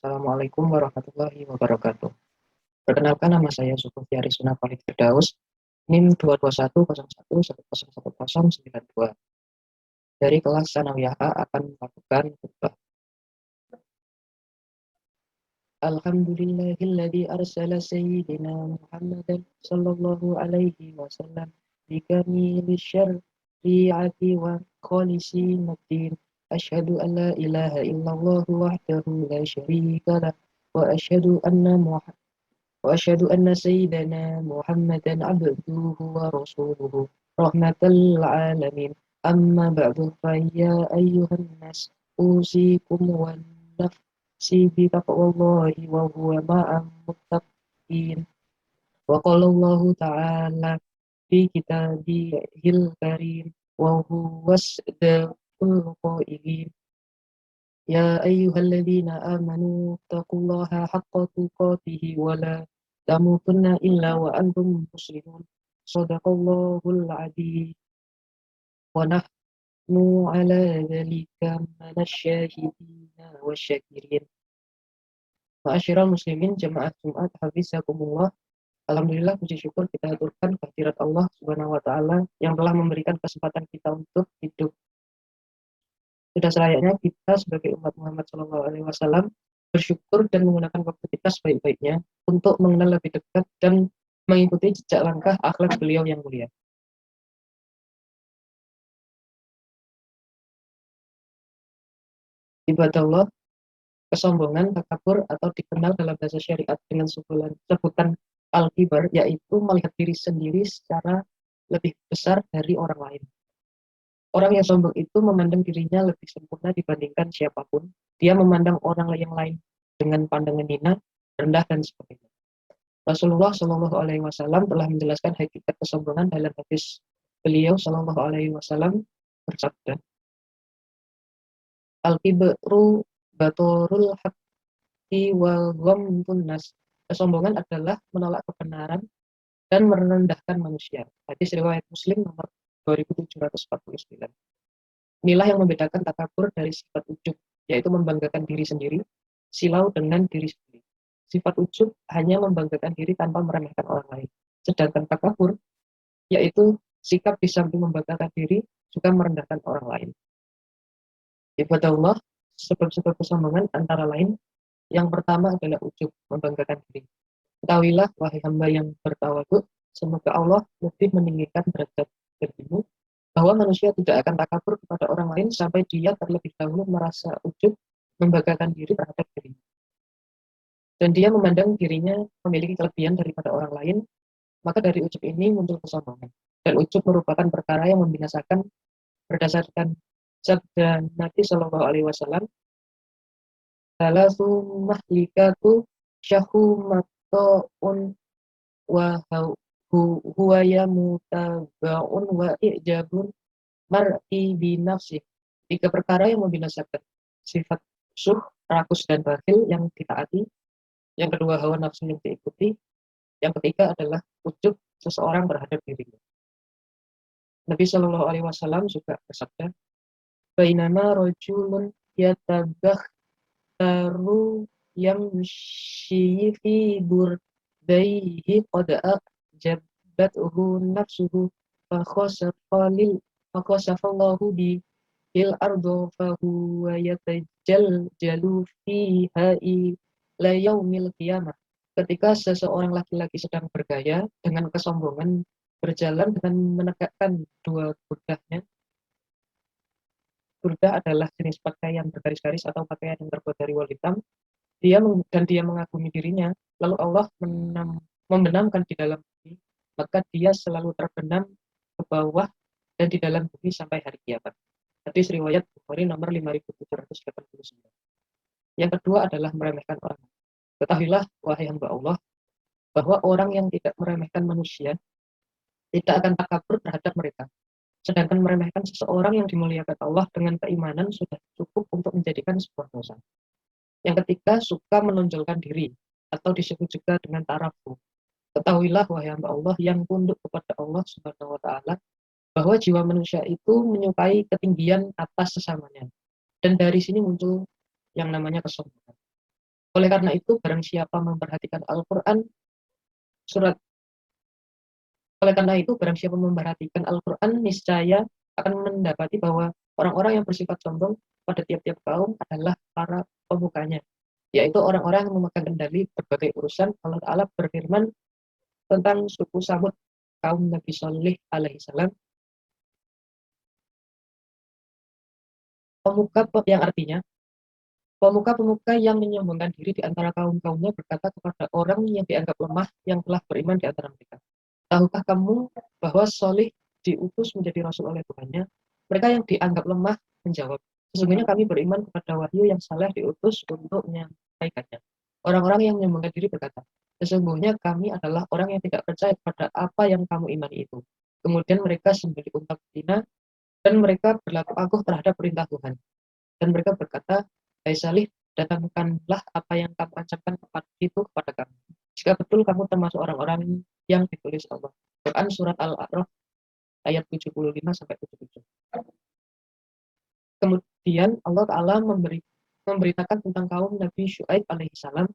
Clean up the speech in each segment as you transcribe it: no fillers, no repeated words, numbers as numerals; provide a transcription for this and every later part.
Assalamualaikum warahmatullahi wabarakatuh. Perkenalkan, nama saya Zulkifli Arisuna Khalid Firdaus, NIM 22101111092. Dari kelas Sanawiyah A akan melakukan khutbah. Alhamdulillahilladzi arsala sayyidina Muhammadan sallallahu alaihi wasallam bikamili syar'iyati wa khalisi naddin. Asyhadu an la ilaha illallah wahdahu la syarika lah wa وأشهد أن سيدنا محمدا عبده ورسوله رحمة العالمين. أما بعد فيا أيها الناس أوصيكم ونفسي بتقوى الله وهو مع المتقين. وقال الله تعالى في كتابه الكريم وهو أصدق القائلين: يا أيها الذين آمنوا اتقوا الله حق تقاته ولا تموتن إلا وأنتم مسلمون. صدق الله العظيم ونحن على ذلك من الشاهدين والشاكرين. Ma'asyiral muslimin jamaah Jumat hafizakumullah. Alhamdulillah, puji syukur kita aturkan kehadirat Allah Subhanahu wa taala yang telah memberikan kesempatan kita untuk hidup. Sudah selayaknya kita sebagai umat Muhammad SAW bersyukur dan menggunakan waktu kita sebaik-baiknya untuk mengenal lebih dekat dan mengikuti jejak langkah akhlak beliau yang mulia. Ibadah Allah, kesombongan, takabur, atau dikenal dalam bahasa syariat dengan sebutan al-kibar, yaitu melihat diri sendiri secara lebih besar dari orang lain. Orang yang sombong itu memandang dirinya lebih sempurna dibandingkan siapapun. Dia memandang orang yang lain dengan pandangan hina, rendah, dan sebagainya. Rasulullah Shallallahu Alaihi Wasallam telah menjelaskan hakikat kesombongan dalam hadis. Beliau Shallallahu Alaihi Wasallam bersabda, Al-kibru batorul haqqi wa ghamtun nas. Kesombongan adalah menolak kebenaran dan merendahkan manusia. Hadis riwayat Muslim nomor 2749. Inilah yang membedakan takabur dari sifat ujub, yaitu membanggakan diri sendiri, silau dengan diri sendiri. Sifat ujub hanya membanggakan diri tanpa meremehkan orang lain. Sedangkan takabur, yaitu sikap di samping membanggakan diri, juga merendahkan orang lain. Ibadah Allah, sebab-sebab kesombongan antara lain, yang pertama adalah ujub, membanggakan diri. Ketahuilah, wahai hamba yang bertawadhu, semoga Allah lebih meninggikan derajat dirimu, bahwa manusia tidak akan takabur kepada orang lain sampai dia terlebih dahulu merasa ujub, membanggakan diri terhadap dirinya. Dan dia memandang dirinya memiliki kelebihan daripada orang lain, maka dari ujub ini muncul kesombongan. Dan ujub merupakan perkara yang membinasakan berdasarkan sabda Nabi Shallallahu Alaihi Wasallam, "Salasu mahlikatu syahumatun wa huwa yamutaba'un wa i'jabun mar'i binafsih." 3 perkara yang membinasakan: sifat syuh, rakus, dan bakhil yang ditaati. Yang kedua, hawa nafsu yang diikuti. Yang ketiga adalah ujub seseorang terhadap dirinya. Nabi Shallallahu Alaihi Wasallam juga bersabda, "Bainama rajulun yatabakhtaru yamshi fi burdaihi qad ajabathu nafsuhu fakhasafallahu bil ardo fahuwa yatajaljalu fiha ila yaumil qiyamah." Ketika seseorang laki-laki sedang bergaya dengan kesombongan, berjalan dengan menegakkan 2 burdahnya. Burdah adalah jenis pakaian bergaris-garis atau pakaian yang terbuat dari wol hitam. Dia mengagumi dirinya, lalu Allah membenamkan di dalam bumi, maka dia selalu terbenam ke bawah dan di dalam bumi sampai hari kiamat. Hadis riwayat Bukhari nomor 5789. Yang kedua adalah meremehkan orang. Ketahuilah, wahai hamba Allah, bahwa orang yang tidak meremehkan manusia tidak akan takabur terhadap mereka. Sedangkan meremehkan seseorang yang dimuliakan Allah dengan keimanan sudah cukup untuk menjadikan sebuah dosa. Yang ketiga, suka menonjolkan diri, atau disebut juga dengan tarafu. Ketahuilah, wahai hamba Allah yang tunduk kepada Allah Subhanahu wa taala, bahwa jiwa manusia itu menyukai ketinggian atas sesamanya. Dan dari sini muncul yang namanya kesombongan. Oleh karena itu, barang siapa memperhatikan Al-Quran, surat oleh karena itu, barang siapa memperhatikan Al-Quran, niscaya akan mendapati bahwa orang-orang yang bersifat sombong pada tiap-tiap kaum adalah para pemukanya, yaitu orang-orang yang memegang kendali berbagai urusan. Allah Ta'ala berfirman tentang suku Samud, kaum Nabi Shalih alaihi salam, pemuka yang artinya pemuka-pemuka yang menyombongkan diri di antara kaum-kaumnya berkata kepada orang yang dianggap lemah yang telah beriman di antara mereka, tahukah kamu bahwa Shalih diutus menjadi rasul oleh Tuhannya? Mereka yang dianggap lemah menjawab, sesungguhnya kami beriman kepada wahyu yang Saleh diutus untuk menyampaikannya. Orang-orang yang menyombongkan diri berkata, sesungguhnya kami adalah orang yang tidak percaya kepada apa yang kamu imani itu. Kemudian mereka sembelih unta betina dan mereka berlaku aguh terhadap perintah Tuhan. Dan mereka berkata, hai Salih, datangkanlah apa yang kamu ancamkan kepada kami. Jika betul kamu termasuk orang-orang yang ditulis Allah. Quran surat Al-A'raf ayat 75-77. Kemudian Allah Ta'ala memberitakan tentang kaum Nabi Syuaib alaihissalam.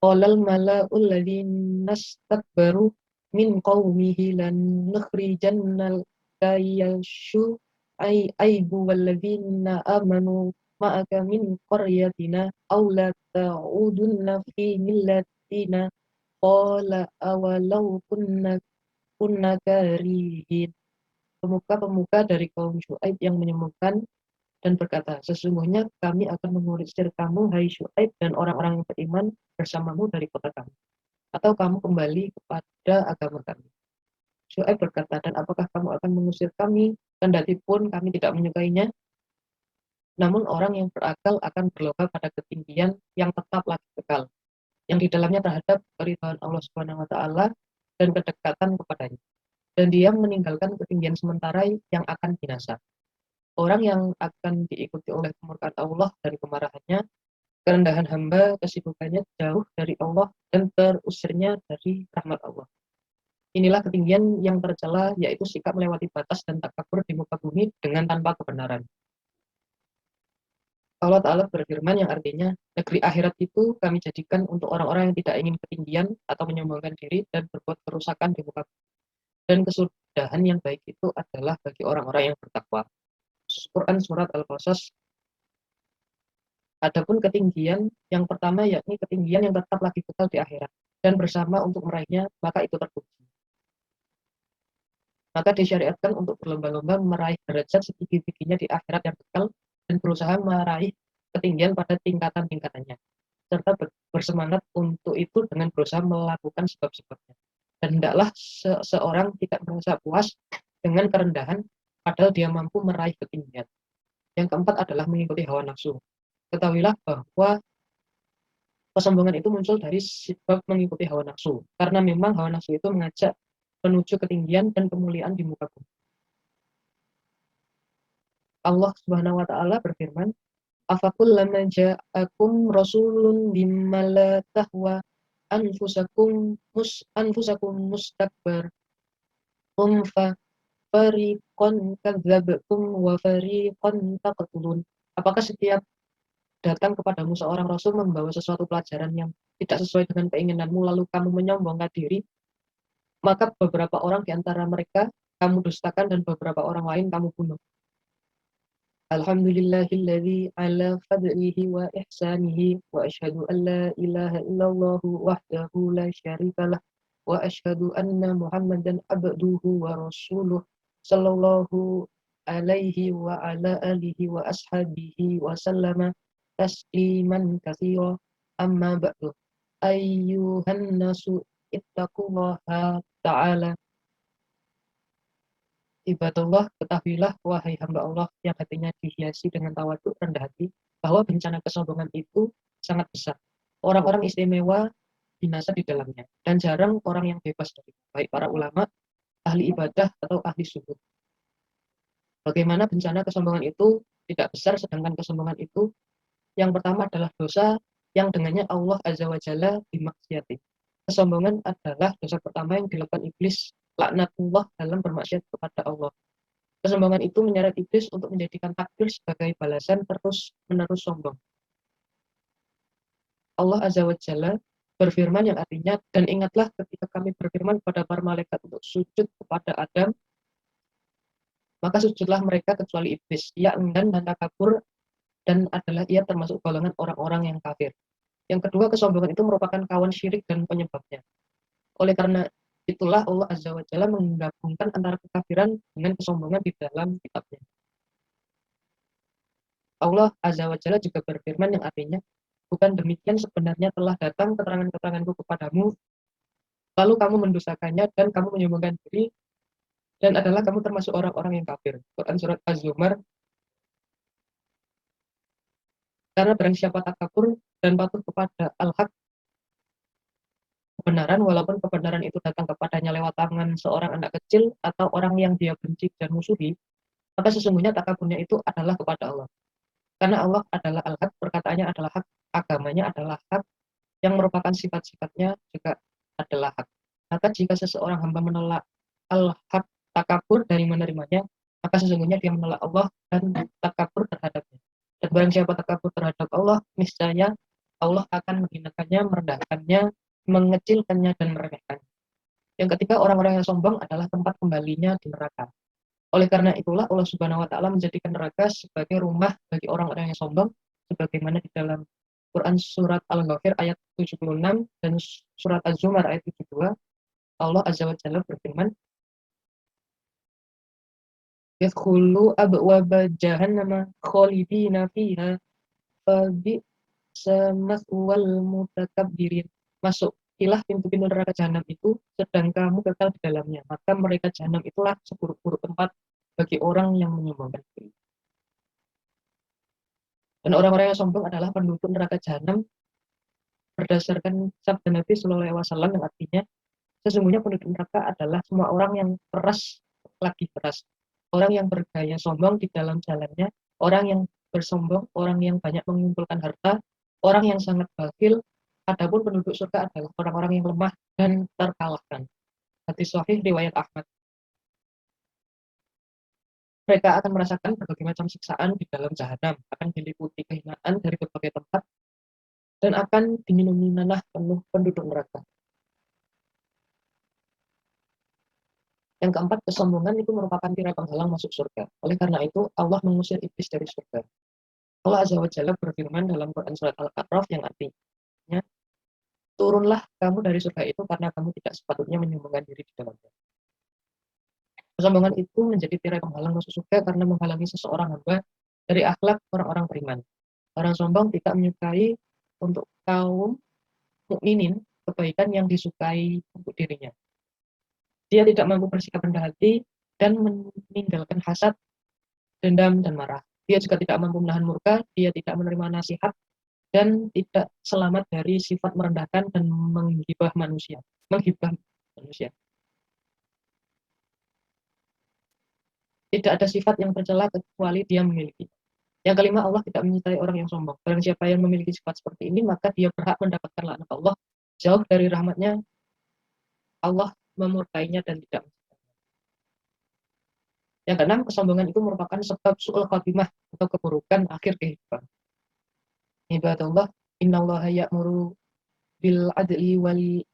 Qolal mala'ul ladzina istakbaru min qaumihi lan nukhrijannal kayashu aibu walladzina amanu ma'aka min qaryatina aw la ta'udunna fi millatina qala awalau kunna karihin. Pemuka-pemuka dari kaum Syuaib yang menyemukan dan berkata, sesungguhnya kami akan mengusir kamu, hai Syuaib, dan orang-orang yang beriman bersamamu dari kota kami, atau kamu kembali kepada agama kami. Syuaib berkata, dan apakah kamu akan mengusir kami, kendati pun kami tidak menyukainya? Namun orang yang berakal akan berlomba pada ketinggian yang tetap lagi kekal, yang di dalamnya terhadap keridhaan Allah Subhanahu wa Ta'ala dan kedekatan kepadanya. Dan dia meninggalkan ketinggian sementara yang akan binasa. Orang yang akan diikuti oleh kemurkaan Allah dari kemarahannya, kerendahan hamba, kesibukannya jauh dari Allah, dan terusirnya dari rahmat Allah. Inilah ketinggian yang tercela, yaitu sikap melewati batas dan takabur di muka bumi dengan tanpa kebenaran. Allah Ta'ala berfirman yang artinya, negeri akhirat itu kami jadikan untuk orang-orang yang tidak ingin ketinggian atau menyombongkan diri dan berbuat kerusakan di muka bumi. Dan kesudahan yang baik itu adalah bagi orang-orang yang bertakwa. Quran surat Al-Qasas. Adapun ketinggian yang pertama yakni ketinggian yang tetap lagi kekal di akhirat dan bersama untuk meraihnya, maka itu terpuji. Maka disyariatkan untuk berlomba-lomba meraih derajat setinggi-tingginya di akhirat yang kekal dan berusaha meraih ketinggian pada tingkatan-tingkatannya, serta bersemangat untuk itu dengan berusaha melakukan sebab-sebabnya. Dan hendaklah seorang tidak merasa puas dengan kerendahan padahal dia mampu meraih ketinggian. Yang keempat adalah mengikuti hawa nafsu. Ketahuilah bahwa kesombongan itu muncul dari sebab mengikuti hawa nafsu, karena memang hawa nafsu itu mengajak menuju ketinggian dan kemuliaan di muka bumi. Allah Subhanahu wa Ta'ala berfirman, afakullama ja'akum rasulun bimma la tahwa anfusakum mustakbar fa fariqan kadzabtum wa fariqan taqtulun. Apakah setiap datang kepadamu seorang rasul membawa sesuatu pelajaran yang tidak sesuai dengan keinginanmu, lalu kamu menyombongkan diri, maka beberapa orang di antara mereka kamu dustakan dan beberapa orang lain kamu bunuh. Alhamdulillahilladzi ala fadlihi wa ihsanihi wa asyhadu an la ilaha illallah wahdahu la syarikalah wa asyhadu anna Muhammadan abduhu wa rasuluh sallallahu alaihi wa ala alihi wa ashabihi wa sallama tasliman katsira. Amma ba'du, ayyuhan nasu ittaqullaha ta'ala. Ibadallah, ketahuilah wahai hamba Allah yang hatinya dihiasi dengan tawadhu rendah hati, bahwa bencana kesombongan itu sangat besar. Orang-orang istimewa binasa di dalamnya, dan jarang orang yang bebas dari, baik para ulama, ahli ibadah atau ahli suhud. Bagaimana bencana kesombongan itu tidak besar, sedangkan kesombongan itu yang pertama adalah dosa yang dengannya Allah Azza wa Jalla dimaksiati. Kesombongan adalah dosa pertama yang dilakukan iblis, laknatullah, dalam bermaksiat kepada Allah. Kesombongan itu menyeret iblis untuk menjadikan takdir sebagai balasan terus-menerus sombong. Allah Azza wa Jalla berfirman yang artinya, dan ingatlah ketika kami berfirman kepada para malaikat untuk sujud kepada Adam, maka sujudlah mereka kecuali iblis. Ia enggan dan takabur dan adalah ia termasuk golongan orang-orang yang kafir. Yang kedua, kesombongan itu merupakan kawan syirik dan penyebabnya. Oleh karena itulah Allah Azza wa Jalla menggabungkan antara kekafiran dengan kesombongan di dalam kitabnya. Allah Azza wa Jalla juga berfirman yang artinya, bukan demikian sebenarnya telah datang keterangan-keteranganku kepadamu, lalu kamu mendustakannya dan kamu menyombongkan diri, dan adalah kamu termasuk orang-orang yang kafir. Quran Surat Az-Zumar, karena barang siapa takabur dan patuh kepada al-haq, kebenaran, walaupun kebenaran itu datang kepadanya lewat tangan seorang anak kecil atau orang yang dia benci dan musuhi, maka sesungguhnya takaburnya itu adalah kepada Allah. Karena Allah adalah al-haq, perkataannya adalah hak, agamanya adalah hak, yang merupakan sifat-sifatnya juga adalah hak. Maka jika seseorang hamba menolak al-haq, takabur dari menerimanya, maka sesungguhnya dia menolak Allah dan takabur terhadapnya. Dan barang siapa takabur terhadap Allah, niscaya Allah akan menghinakannya, merendahkannya, mengecilkannya, dan meremehkannya. Yang ketiga, orang-orang yang sombong adalah tempat kembalinya di neraka. Oleh karena itulah Allah Subhanahu wa taala menjadikan neraka sebagai rumah bagi orang-orang yang sombong, sebagaimana di dalam Quran surat Al-Ghafir ayat 76 dan surat Az-Zumar ayat 72. Allah Azza wa Jalla berfirman, "Yadkhulu abwaba jahannama khalidina fiha fabi'sa maswal mutakabbirin." Masukilah pintu-pintu neraka jahanam itu, sedang kamu kekal di dalamnya. Maka mereka jahanam itulah seburuk-buruk tempat bagi orang yang menyombongkan diri. Dan orang-orang yang sombong adalah penduduk neraka jahanam berdasarkan sabda Nabi Shallallahu Alaihi Wasallam yang artinya, sesungguhnya penduduk neraka adalah semua orang yang keras lagi keras, orang yang bergaya sombong di dalam jalannya, orang yang bersombong, orang yang banyak mengumpulkan harta, orang yang sangat bakhil. Adapun penduduk surga adalah orang-orang yang lemah dan terkalahkan. Hadis sahih riwayat Ahmad. Mereka akan merasakan berbagai macam siksaan di dalam jahanam, akan diliputi kehinaan dari berbagai tempat, dan akan diminumi nanah penuh penduduk neraka. Yang keempat, kesombongan itu merupakan tirai penghalang masuk surga. Oleh karena itu, Allah mengusir iblis dari surga. Allah Azza wa Jalla berfirman dalam Quran Surat Al-A'raf yang artinya, turunlah kamu dari surga itu karena kamu tidak sepatutnya menyombongkan diri di dalamnya. Kesombongan itu menjadi tirai penghalang masuk surga karena menghalangi seseorang hamba dari akhlak orang-orang beriman. Orang sombong tidak menyukai untuk kaum mukminin kebaikan yang disukai untuk dirinya. Dia tidak mampu bersikap rendah hati dan meninggalkan hasad, dendam, dan marah. Dia juga tidak mampu menahan murka, dia tidak menerima nasihat, dan tidak selamat dari sifat merendahkan dan menghibah manusia. Tidak ada sifat yang tercela kecuali dia memiliki. Yang kelima, Allah tidak menyintai orang yang sombong. Barang siapa yang memiliki sifat seperti ini, maka dia berhak mendapatkan laknat Allah. Jauh dari rahmatnya, Allah memurkainya dan tidak. Yang keenam, kesombongan itu merupakan sebab su'ul khatimah atau keburukan akhir kehidupan. Ibadallah, innallaha ya'muru bil adli wali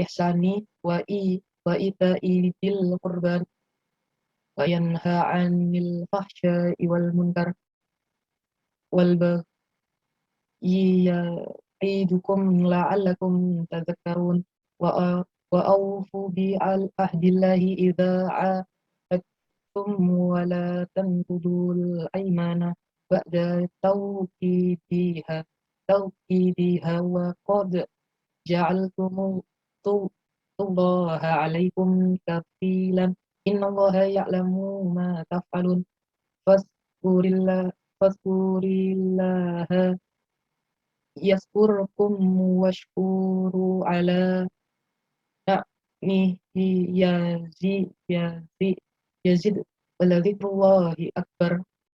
ihsani wa ita'i bil qurban wa yanha 'anil fahsya'i wal munkar wal baghi ya'idukum la'allakum tadhakkarun wa awfu bi ahdillahi idza 'ahadtum wa la tanqudul aymana ba'da tawkidiha wa qad ja'altumullaha 'alaikum kafilan innallaha ya'lamu ma taf'alun fazkurillaha yazkurkum washkuru 'ala ni'mihi yazid wa ladzikrullahi akbar.